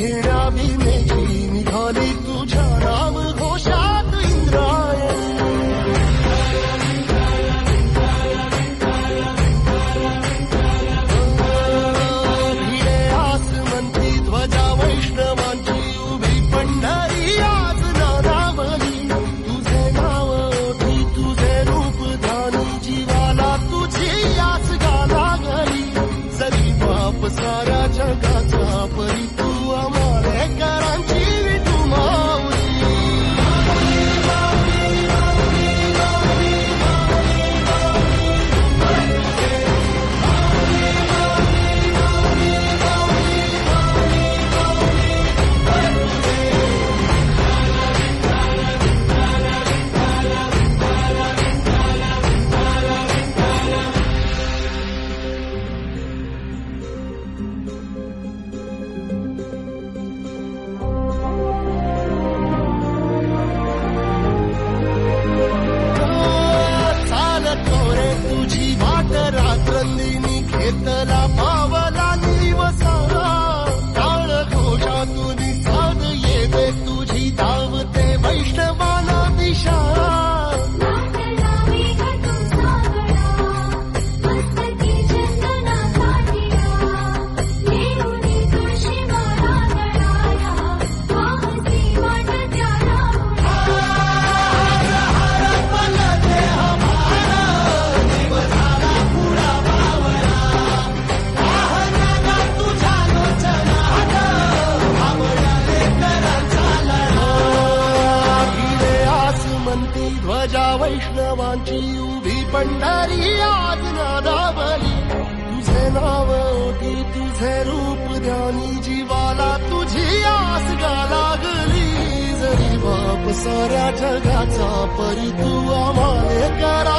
घेण्या भीमेची निघाली तुझ्या नाम घोषात इंद्रायणी. भिडे आसमंती ध्वजा वैष्णवांची उभी पंढरी आज नानावली. तुझे नाव ओठी तुझे रूप ध्यानी जीवाला तुझी आस गा लागली. जरी बाप साऱ्या जगाचा परी तू आमालेकरांची विठू माऊली. तुझी वाट रात्रंदिनी घेतला पावला निवसाला. टाळ घोषातून साध येते तुझी धावते वैष्णवाला दिशा. ध्वजा वैष्णवांची उभी पंढरी आज नादावली. तुझे नाव ओठी तुझे रूप ध्यानी जीवाला तुझी आस गा लागली. जरी बाप साऱ्या जगाचा परी तू आम्हाले करा